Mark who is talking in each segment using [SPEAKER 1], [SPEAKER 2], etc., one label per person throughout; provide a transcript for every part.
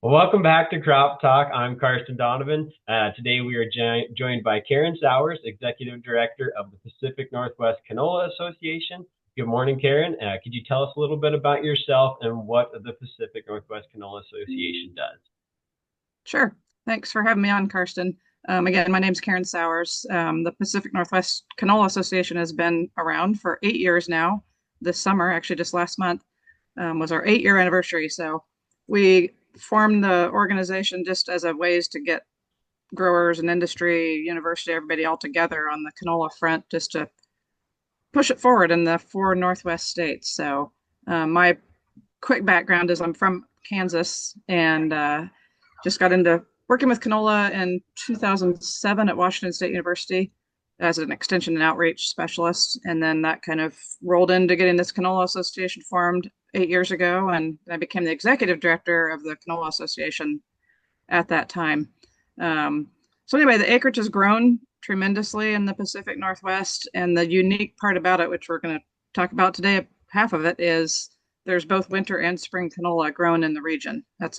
[SPEAKER 1] Well, welcome back to Crop Talk. I'm Karston Donovan. Today we are joined by Karen Sowers, Executive Director of the Pacific Northwest Canola Association. Good morning, Karen. Could you tell us a little bit about yourself and what the Pacific Northwest Canola Association does?
[SPEAKER 2] Sure. Thanks for having me on, Karston. Again, my name is Karen Sowers. The Pacific Northwest Canola Association has been around for 8 years now. This summer, actually just last month, was our 8-year anniversary. So we formed the organization just as a ways to get growers and industry, university, everybody all together on the canola front, just to push it forward in the 4 Northwest states. So my quick background is I'm from Kansas and just got into working with canola in 2007 at Washington State University as an extension and outreach specialist. And then that kind of rolled into getting this Canola Association formed 8 years ago. And I became the executive director of the Canola Association at that time. So anyway, the acreage has grown tremendously in the Pacific Northwest. And the unique part about it, which we're going to talk about today, half of it is there's both winter and spring canola grown in the region. That's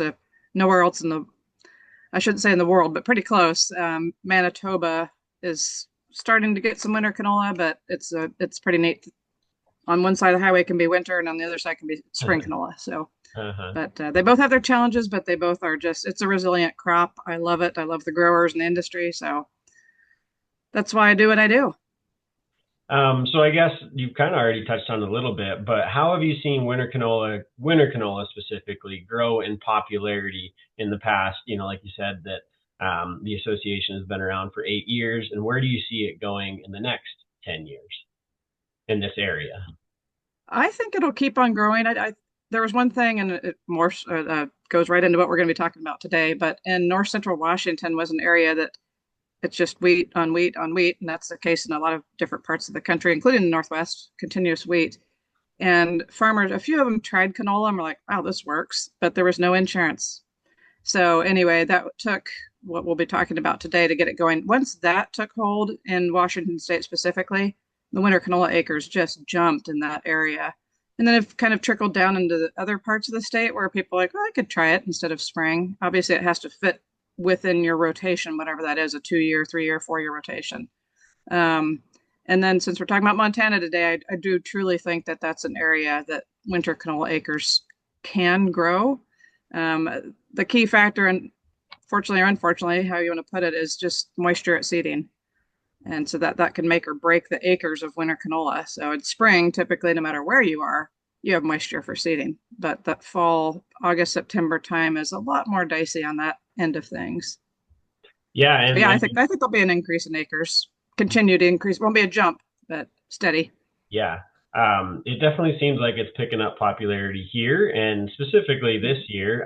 [SPEAKER 2] nowhere else I shouldn't say in the world, but pretty close. Manitoba is starting to get some winter canola, but it's pretty neat. On one side of the highway can be winter, and on the other side can be spring canola. So, but they both have their challenges, but they both are it's a resilient crop. I love it. I love the growers and the industry. So that's why I do what I do.
[SPEAKER 1] So I guess you've kind of already touched on it a little bit, but how have you seen winter canola specifically, grow in popularity in the past? Like you said, that the association has been around for 8 years, and where do you see it going in the next 10 years in this area?
[SPEAKER 2] I think it'll keep on growing. There was one thing, and it more goes right into what we're going to be talking about today, but in north central Washington was an area that it's just wheat on wheat on wheat. And that's the case in a lot of different parts of the country, including the Northwest, continuous wheat. And farmers, a few of them tried canola and were like, wow, this works, but there was no insurance. So anyway, that took what we'll be talking about today to get it going. Once that took hold in Washington State specifically, the winter canola acres just jumped in that area. And then it kind of trickled down into the other parts of the state where people are like, well, I could try it instead of spring. Obviously, it has to fit within your rotation, whatever that is, a 2-year, 3-year, 4-year rotation. And then since we're talking about Montana today, I do truly think that that's an area that winter canola acres can grow. The key factor, and fortunately or unfortunately, how you want to put it, is just moisture at seeding. And so that can make or break the acres of winter canola. So in spring, typically, no matter where you are, you have moisture for seeding. But that fall, August, September time is a lot more dicey on that end of things.
[SPEAKER 1] Yeah,
[SPEAKER 2] So yeah, I think there'll be an increase in acres, continue to increase. Won't be a jump, but steady.
[SPEAKER 1] yeah. It definitely seems like it's picking up popularity here, and specifically this year,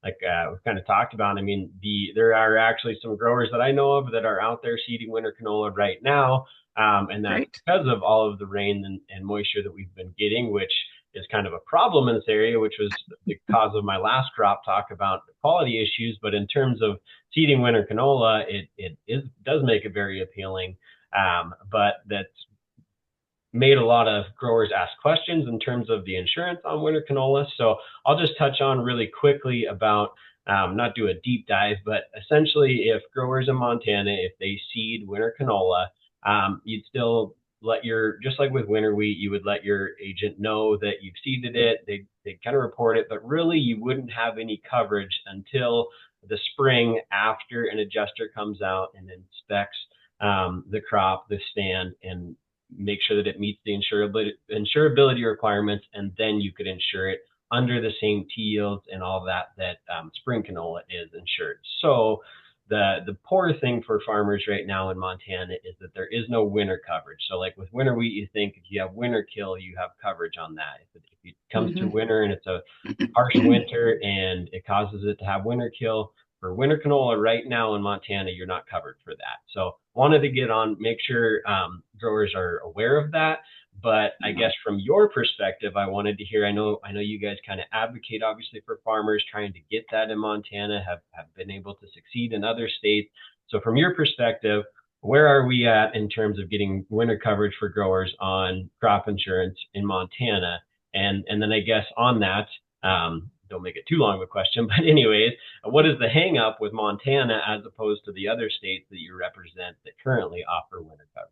[SPEAKER 1] we've kind of talked about. I mean, there are actually some growers that I know of that are out there seeding winter canola right now, and that's
[SPEAKER 2] Great.
[SPEAKER 1] because of all of the rain and moisture that we've been getting, which is kind of a problem in this area, which was the cause of my last crop talk about the quality issues. But in terms of seeding winter canola, does make it very appealing, but that's made a lot of growers ask questions in terms of the insurance on winter canola. So I'll just touch on really quickly about, not do a deep dive, but essentially if growers in Montana, if they seed winter canola, you'd still just like with winter wheat, you would let your agent know that you've seeded it. They'd kind of report it, but really you wouldn't have any coverage until the spring after an adjuster comes out and inspects the crop, the stand, and make sure that it meets the insurability requirements, and then you could insure it under the same T yields and all that spring canola is insured. So the poor thing for farmers right now in Montana is that there is no winter coverage. So like with winter wheat, you think if you have winter kill, you have coverage on that. If it comes to winter and it's a harsh winter and it causes it to have winter kill, for winter canola right now in Montana, you're not covered for that. So wanted to make sure growers are aware of that. But I guess from your perspective, I wanted to hear, I know you guys kind of advocate obviously for farmers trying to get that in Montana, have been able to succeed in other states. So from your perspective, where are we at in terms of getting winter coverage for growers on crop insurance in Montana? And then I guess on that, don't make it too long of a question, but anyways, what is the hang up with Montana as opposed to the other states that you represent that currently offer winter coverage?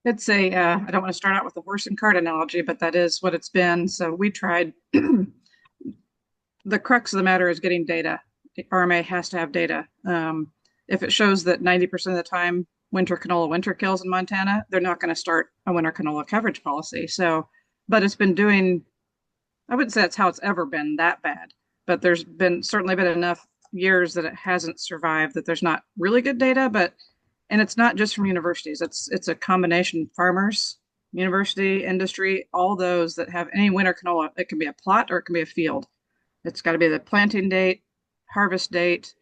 [SPEAKER 2] It's I don't want to start out with the horse and cart analogy, but that is what it's been. So we tried, the crux of the matter is getting data. The RMA has to have data. If it shows that 90% of the time winter canola winter kills in Montana, they're not going to start a winter canola coverage policy. So, but it's been doing, I wouldn't say that's how it's ever been that bad, but there's been certainly been enough years that it hasn't survived, that there's not really good data, but and it's not just from universities. It's a combination farmers, university, industry, all those that have any winter canola. It can be a plot or it can be a field. It's got to be the planting date, harvest date,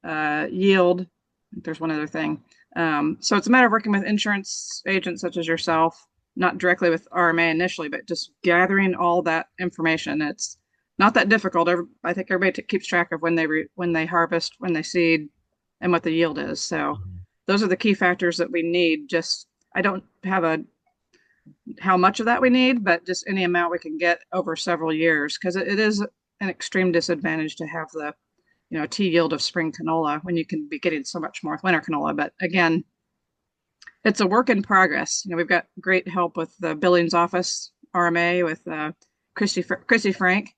[SPEAKER 2] yield. There's one other thing. So it's a matter of working with insurance agents such as yourself, not directly with RMA initially, but just gathering all that information. It's not that difficult. I think everybody keeps track of when they harvest, when they seed, and what the yield is. So those are the key factors that we need. Just I don't have a how much of that we need, but just any amount we can get over several years, because it is an extreme disadvantage to have the T yield of spring canola when you can be getting so much more with winter canola. But again, it's a work in progress. We've got great help with the Billings office, RMA, with Christy Frank,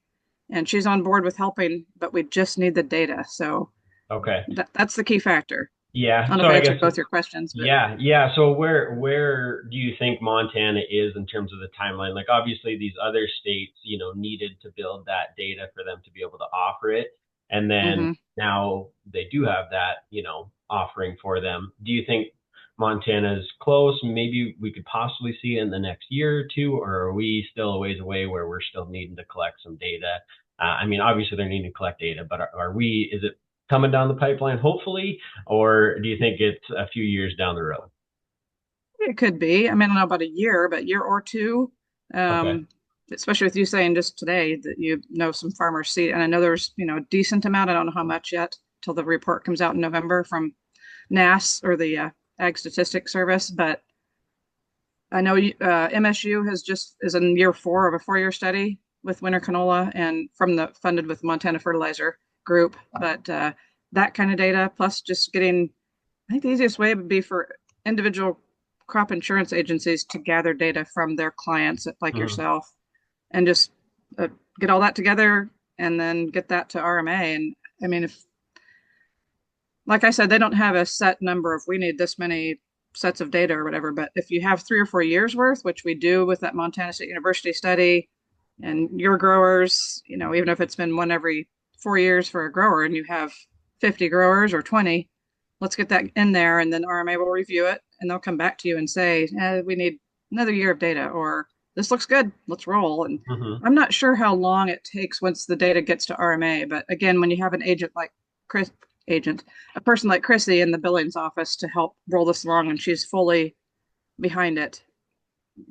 [SPEAKER 2] and she's on board with helping, but we just need the data. So
[SPEAKER 1] okay,
[SPEAKER 2] that's the key factor.
[SPEAKER 1] Yeah.
[SPEAKER 2] I don't know if I answered both your questions. But.
[SPEAKER 1] Yeah. So where do you think Montana is in terms of the timeline? Like obviously these other states, needed to build that data for them to be able to offer it. And then now they do have that, offering for them. Do you think Montana's close? Maybe we could possibly see it in the next year or two, or are we still a ways away where we're still needing to collect some data? I mean, obviously they're needing to collect data, but is it coming down the pipeline, hopefully, or do you think it's a few years down the road?
[SPEAKER 2] It could be. I mean, I don't know about a year, but year or two.
[SPEAKER 1] Okay.
[SPEAKER 2] Especially with you saying just today that some farmers see, and I know there's a decent amount. I don't know how much yet till the report comes out in November from NASS or the Ag Statistics Service, but I know MSU is in year 4 of a 4-year study with winter canola and funded with Montana Fertilizer Group. But that kind of data, plus just getting, I think the easiest way would be for individual crop insurance agencies to gather data from their clients like yourself and just get all that together and then get that to RMA. And I mean, like I said, they don't have a set number of we need this many sets of data or whatever, but if you have 3 or 4 years worth, which we do with that Montana State University study, and your growers, even if it's been one every 4 years for a grower and you have 50 growers or 20, let's get that in there, and then RMA will review it and they'll come back to you and say, we need another year of data, or this looks good, let's roll. And I'm not sure how long it takes once the data gets to RMA, but again, when you have an agent like a person like Chrissy in the Billings office to help roll this along and she's fully behind it,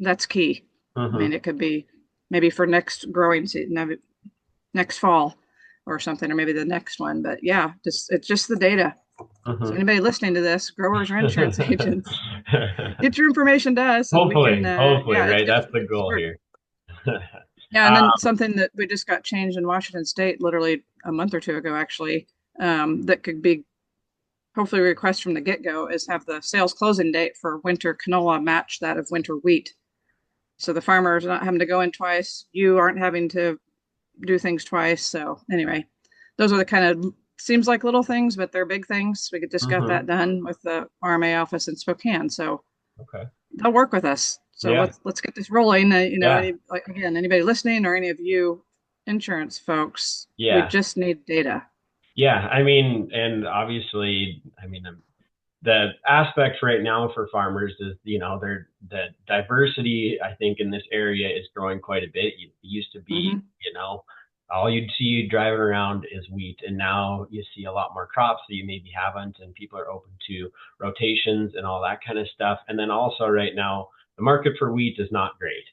[SPEAKER 2] that's key. I mean, it could be maybe for next growing season, next fall or something, or maybe the next one. But yeah, it's just the data. So anybody listening to this, growers or insurance agents, get your information to us.
[SPEAKER 1] Hopefully, right? That's the goal here.
[SPEAKER 2] Yeah, and then something that we just got changed in Washington State literally a month or two ago, actually, that could be hopefully a request from the get-go is have the sales closing date for winter canola match that of winter wheat. So the farmers are not having to go in twice. You aren't having to do things twice. So anyway, those are the kind of, seems like little things, but they're big things. We just got that done with the RMA office in Spokane. So they'll work with us. So let's get this rolling. Again, anybody listening or any of you insurance folks, we just need data.
[SPEAKER 1] Yeah, I mean, and obviously, the aspect right now for farmers is, the diversity, I think, in this area is growing quite a bit. It used to be, all you'd see driving around is wheat, and now you see a lot more crops that you maybe haven't, and people are open to rotations and all that kind of stuff. And then also right now, the market for wheat is not great.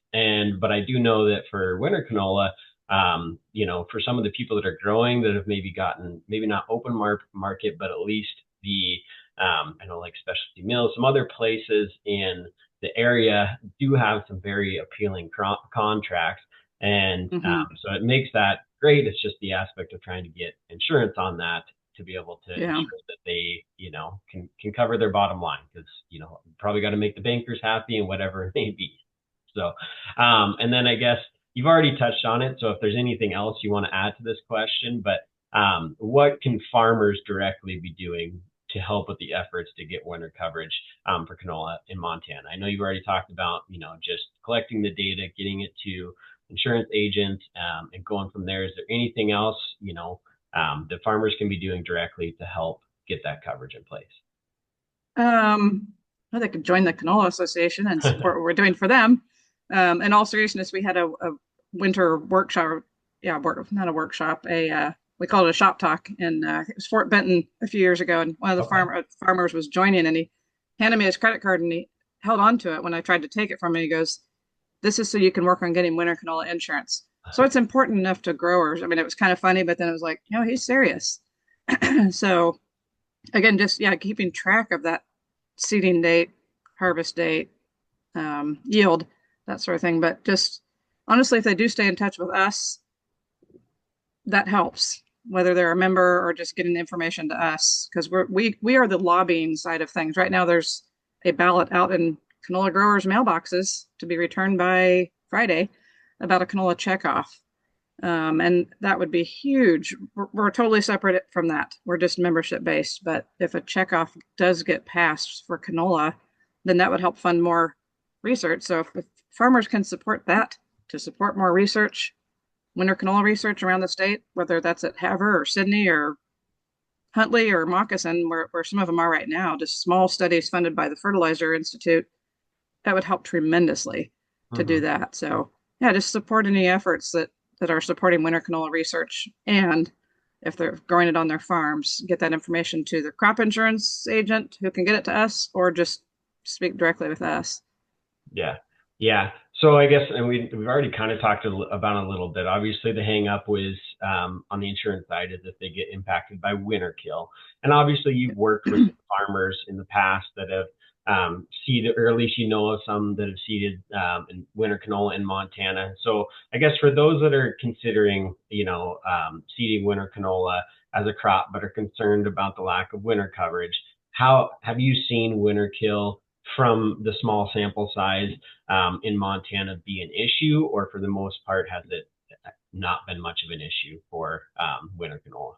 [SPEAKER 1] But I do know that for winter canola, for some of the people that are growing that have maybe gotten, maybe not open market, but at least the, I know like specialty mills, some other places in the area do have some very appealing contracts. And so it makes that great. It's just the aspect of trying to get insurance on that to be able to
[SPEAKER 2] Yeah.
[SPEAKER 1] ensure that they, can cover their bottom line, because, probably got to make the bankers happy and whatever it may be. So, and then I guess you've already touched on it. So if there's anything else you want to add to this question, but what can farmers directly be doing to help with the efforts to get winter coverage for canola in Montana? I know you've already talked about, just collecting the data, getting it to insurance agents, and going from there. Is there anything else, that farmers can be doing directly to help get that coverage in place?
[SPEAKER 2] Well, they could join the Canola Association and support what we're doing for them. In all seriousness, we had a winter workshop. Yeah, not a workshop. We called it a shop talk, and it was Fort Benton a few years ago. And one of the farmers was joining, and he handed me his credit card, and he held on to it when I tried to take it from him. He goes, "This is so you can work on getting winter canola insurance." So it's important enough to growers. I mean, it was kind of funny, but then it was like, he's serious. So again, just keeping track of that seeding date, harvest date, yield, that sort of thing. But just honestly, if they do stay in touch with us, that helps, whether they're a member or just getting the information to us, because we are the lobbying side of things. Right now, there's a ballot out in canola growers' mailboxes to be returned by Friday about a canola checkoff. And that would be huge. We're totally separate from that. We're just membership based. But if a checkoff does get passed for canola, then that would help fund more research. So if farmers can support that to support more research, winter canola research around the state, whether that's at Havre or Sydney or Huntley or Moccasin, where some of them are right now, just small studies funded by the Fertilizer Institute, that would help tremendously to do that. So just support any efforts that are supporting winter canola research. And if they're growing it on their farms, get that information to the crop insurance agent who can get it to us, or just speak directly with us.
[SPEAKER 1] Yeah. Yeah. So I guess, and we've already kind of talked about it a little bit. Obviously, the hang up was on the insurance side is if they get impacted by winter kill. And obviously, you've worked with farmers in the past that have seeded, or at least of some that have seeded in winter canola in Montana. So I guess for those that are considering, seeding winter canola as a crop, but are concerned about the lack of winter coverage, how have you seen winter kill from the small sample size in Montana be an issue, or for the most part, has it not been much of an issue for winter canola?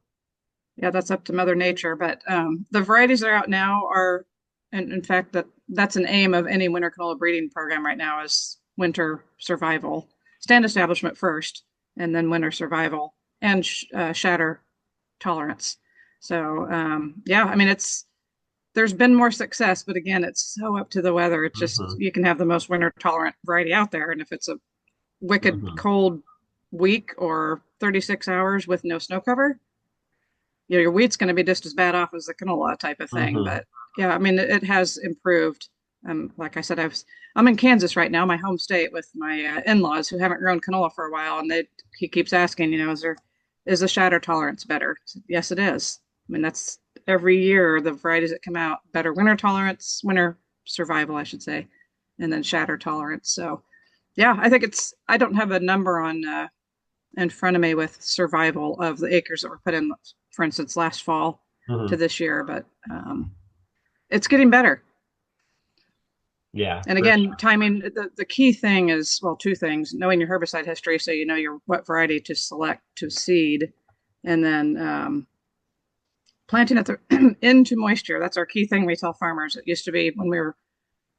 [SPEAKER 2] Yeah, that's up to Mother Nature. But the varieties that are out now are, and in fact, that's an aim of any winter canola breeding program right now, is winter survival, stand establishment first, and then winter survival and shatter tolerance. So I mean, there's been more success, but again, it's so up to the weather. It's just, you can have the most winter tolerant variety out there. And if it's a wicked cold week or 36 hours with no snow cover, your wheat's going to be just as bad off as the canola type of thing. But I mean, it has improved. Like I said, I'm in Kansas right now, my home state, with my in-laws who haven't grown canola for a while. And he keeps asking, is the shatter tolerance better? Yes, it is. I mean, that's every year, the varieties that come out, better winter tolerance, winter survival, I should say, and then shatter tolerance. So I think I don't have a number on in front of me with survival of the acres that were put in, for instance, last fall to this year, but it's getting better.
[SPEAKER 1] Yeah.
[SPEAKER 2] And again, timing, the key thing is, well, two things: knowing your herbicide history, so you know what variety to select to seed, and then planting at into moisture. That's our key thing we tell farmers. It used to be, when we were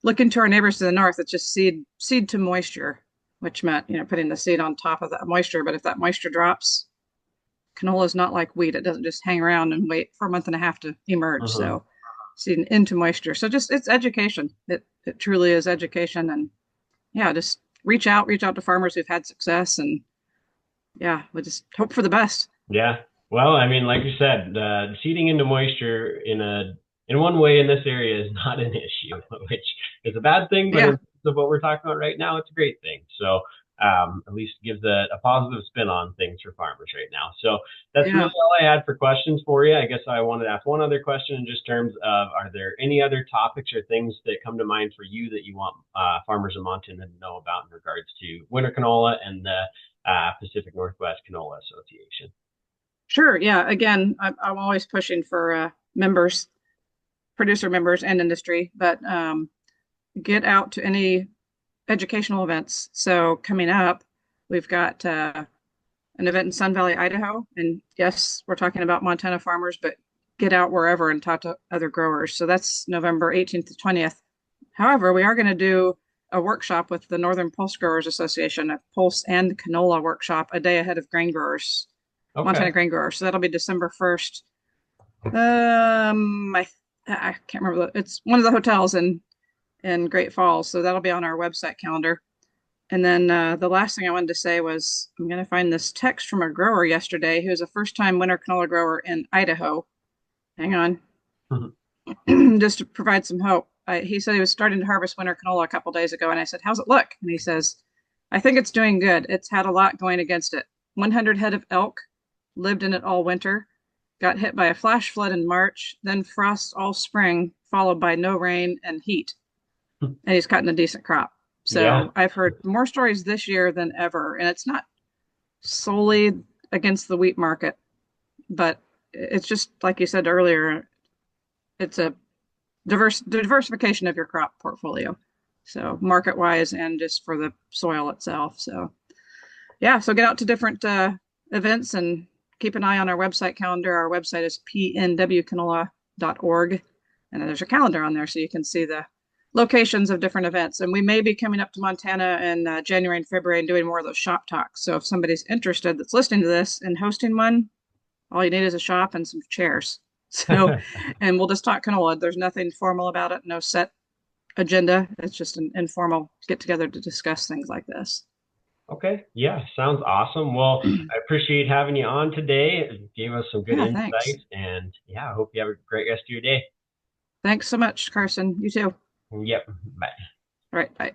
[SPEAKER 2] looking to our neighbors to the north, it's just seed to moisture, which meant, putting the seed on top of that moisture. But if that moisture drops, canola is not like wheat. It doesn't just hang around and wait for a month and a half to emerge. So seeding into moisture. So just, it's education. It truly is education. And just reach out to farmers who've had success, and we just hope for the best.
[SPEAKER 1] Yeah. Well, I mean, like you said, seeding into moisture in one way in this area is not an issue, which is a bad thing, but in terms of what we're talking about right now, it's a great thing. So at least gives a positive spin on things for farmers right now. So that's really all I had for questions for you. I guess I wanted to ask one other question in just terms of, are there any other topics or things that come to mind for you that you want farmers in Montana to know about in regards to winter canola and the Pacific Northwest Canola Association.
[SPEAKER 2] Sure. Yeah. Again, I'm always pushing for members, producer members, and industry, but get out to any educational events. So coming up, we've got an event in Sun Valley, Idaho. And yes, we're talking about Montana farmers, but get out wherever and talk to other growers. So that's November 18th to 20th. However, we are going to do a workshop with the Northern Pulse Growers Association, a pulse and canola workshop a day ahead of grain growers, Montana
[SPEAKER 1] Okay.
[SPEAKER 2] grain growers. So that'll be December 1st. I can't remember. It's one of the hotels in Great Falls. So that'll be on our website calendar. And then the last thing I wanted to say was I'm going to find this text from a grower yesterday who's a first time winter canola grower in Idaho. Hang on. Just to provide some hope. He said he was starting to harvest winter canola a couple days ago. And I said, how's it look? And he says, I think it's doing good. It's had a lot going against it. 100 head of elk, lived in it all winter, got hit by a flash flood in March, then frost all spring, followed by no rain and heat. And he's cutting a decent crop.
[SPEAKER 1] Yeah.
[SPEAKER 2] So I've heard more stories this year than ever. And it's not solely against the wheat market, but it's just like you said earlier, it's a diversification of your crop portfolio. So market wise and just for the soil itself. So yeah, so get out to different events and keep an eye on our website calendar. Our website is pnwcanola.org. And there's a calendar on there so you can see the locations of different events. And we may be coming up to Montana in January and February and doing more of those shop talks. So if somebody's interested that's listening to this and hosting one, all you need is a shop and some chairs. So, and we'll just talk canola. There's nothing formal about it, no set agenda. It's just an informal get together to discuss things like this.
[SPEAKER 1] Okay. Yeah. Sounds awesome. Well, I appreciate having you on today. It gave us some good
[SPEAKER 2] Yeah, thanks.
[SPEAKER 1] insight. And yeah, I hope you have a great rest of your day.
[SPEAKER 2] Thanks so much, Carson. You too.
[SPEAKER 1] Yep. Bye.
[SPEAKER 2] All right, bye.